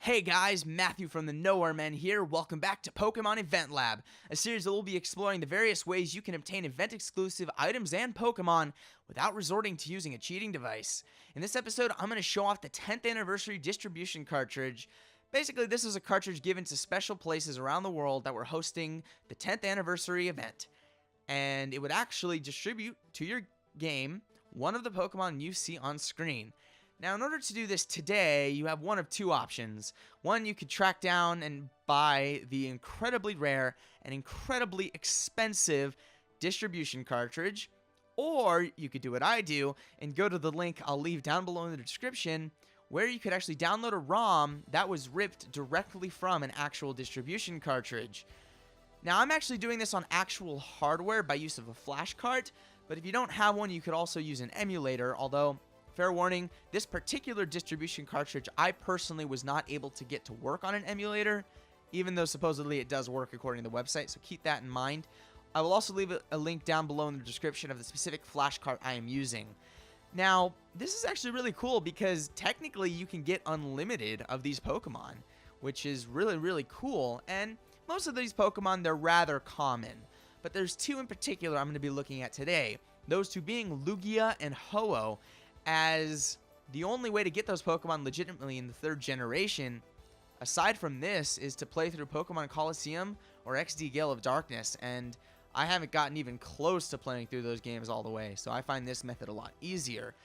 Hey guys, Matthew from the Nowhere Men here. Welcome back to Pokémon Event Lab, a series that will be exploring the various ways you can obtain event-exclusive items and Pokémon without resorting to using a cheating device. In this episode, I'm going to show off the 10th Anniversary Distribution Cartridge. Basically, this is a cartridge given to special places around the world that were hosting the 10th Anniversary event. And it would actually distribute to your game one of the Pokémon you see on screen. Now, in order to do this today, you have one of two options. One, you could track down and buy the incredibly rare and incredibly expensive distribution cartridge, or you could do what I do and go to the link I'll leave down below in the description, where you could actually download a ROM that was ripped directly from an actual distribution cartridge. Now, I'm actually doing this on actual hardware by use of a flash cart, but if you don't have one, you could also use an emulator, although fair warning, this particular distribution cartridge I personally was not able to get to work on an emulator, even though supposedly it does work according to the website, so keep that in mind. I will also leave a link down below in the description of the specific flash cart I am using. Now, this is actually really cool because technically you can get unlimited of these Pokemon, which is really cool, and most of these Pokemon, they're rather common. But there's two in particular I'm going to be looking at today, those two being Lugia and Ho-Oh, as the only way to get those Pokemon legitimately in the third generation, aside from this, is to play through Pokemon Coliseum or XD Gale of Darkness, and I haven't gotten even close to playing through those games all the way, so I find this method a lot easier.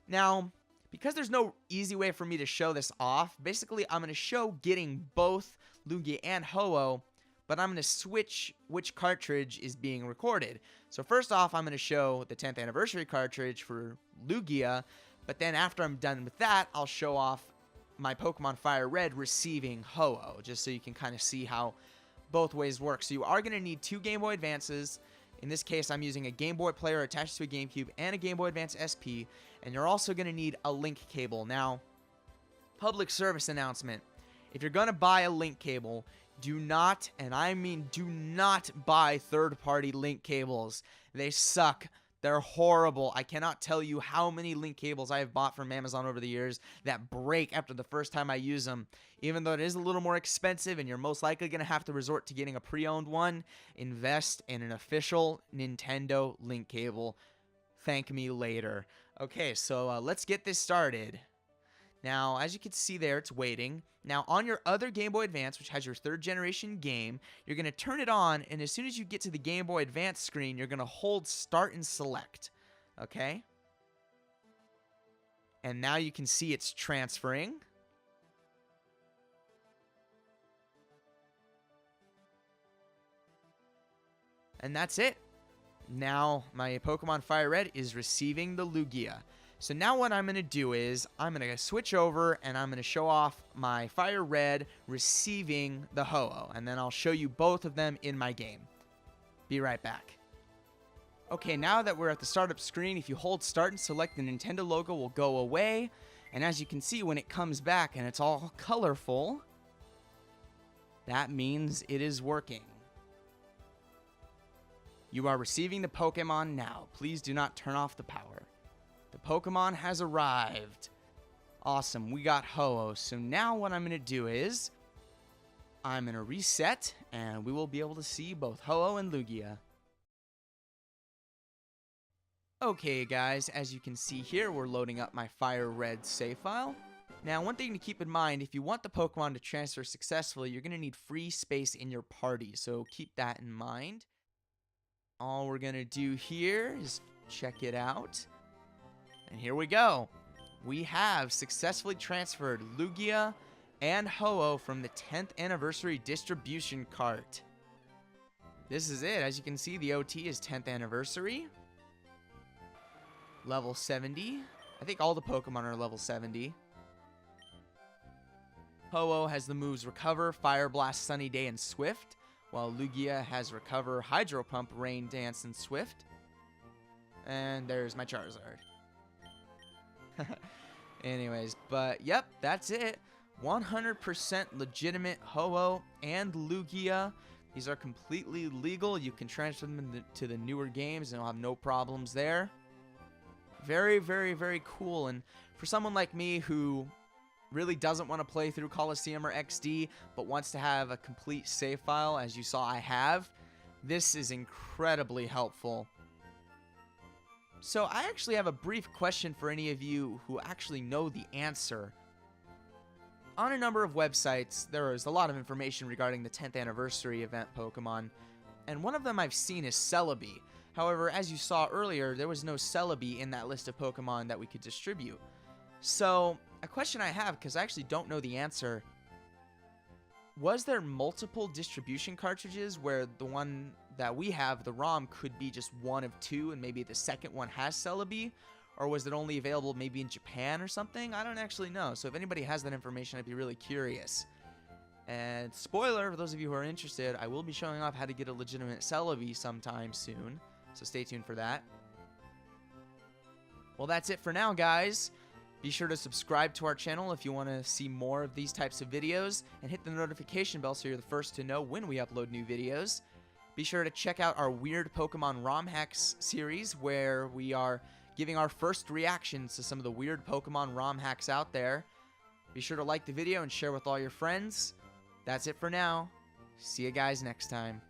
Now, because there's no easy way for me to show this off, basically I'm going to show getting both Lugia and Ho-Oh, but I'm going to switch which cartridge is being recorded. So first off, I'm going to show the 10th anniversary cartridge for Lugia, but then after I'm done with that, I'll show off my Pokemon FireRed receiving Ho-Oh, just so you can kind of see how both ways work. So you are going to need two Game Boy Advances. In this case, I'm using a Game Boy player attached to a GameCube and a Game Boy Advance SP, and you're also going to need a link cable. Now, public service announcement. If you're going to buy a link cable, do not, and I mean do not, buy third-party link cables. They suck. They're horrible. I cannot tell you how many link cables I have bought from Amazon over the years that break after the first time I use them. Even though it is a little more expensive and you're most likely going to have to resort to getting a pre-owned one, invest in an official Nintendo link cable. Thank me later. Okay, so let's get this started. Now, as you can see there, it's waiting. Now, on your other Game Boy Advance, which has your third generation game, you're going to turn it on, and as soon as you get to the Game Boy Advance screen, you're going to hold Start and Select. Okay? And now you can see it's transferring. And that's it. Now, my Pokemon FireRed is receiving the Lugia. So now what I'm going to do is I'm going to switch over and I'm going to show off my FireRed receiving the Ho-Oh. And then I'll show you both of them in my game. Be right back. Okay, now that we're at the startup screen, if you hold start and select, the Nintendo logo will go away. And as you can see, when it comes back and it's all colorful, that means it is working. You are receiving the Pokemon now. Please do not turn off the power. The Pokemon has arrived. Awesome, we got Ho-Oh. So now what I'm going to do is I'm going to reset and we will be able to see both Ho-Oh and Lugia. Okay guys, as you can see here, we're loading up my FireRed save file. Now, one thing to keep in mind, if you want the Pokemon to transfer successfully, you're going to need free space in your party, so keep that in mind. All we're going to do here is check it out. And here we go. We have successfully transferred Lugia and Ho-Oh from the 10th Anniversary Distribution Cart. This is it. As you can see, the OT is 10th Anniversary. Level 70. I think all the Pokemon are level 70. Ho-Oh has the moves Recover, Fire Blast, Sunny Day, and Swift, while Lugia has Recover, Hydro Pump, Rain Dance, and Swift. And there's my Charizard. Anyways, but yep, that's it. 100% legitimate Ho-Oh and Lugia. These are completely legal. You can transfer them to the newer games and you'll have no problems there. Very, very, very cool. And for someone like me who really doesn't want to play through Coliseum or XD, but wants to have a complete save file, as you saw I have, this is incredibly helpful. So I actually have a brief question for any of you who actually know the answer. On a number of websites, there is a lot of information regarding the 10th anniversary event Pokemon, and one of them I've seen is Celebi. However, as you saw earlier, there was no Celebi in that list of Pokemon that we could distribute. So, a question I have, because I actually don't know the answer, was there multiple distribution cartridges where the one that we have, the ROM, could be just one of two and maybe the second one has Celebi? Or was it only available maybe in Japan or something? I don't actually know. So if anybody has that information, I'd be really curious. And spoiler, for those of you who are interested, I will be showing off how to get a legitimate Celebi sometime soon. So stay tuned for that. Well, that's it for now, guys. Be sure to subscribe to our channel if you want to see more of these types of videos, and hit the notification bell so you're the first to know when we upload new videos. Be sure to check out our Weird Pokemon ROM Hacks series, where we are giving our first reactions to some of the weird Pokemon ROM hacks out there. Be sure to like the video and share with all your friends. That's it for now. See you guys next time.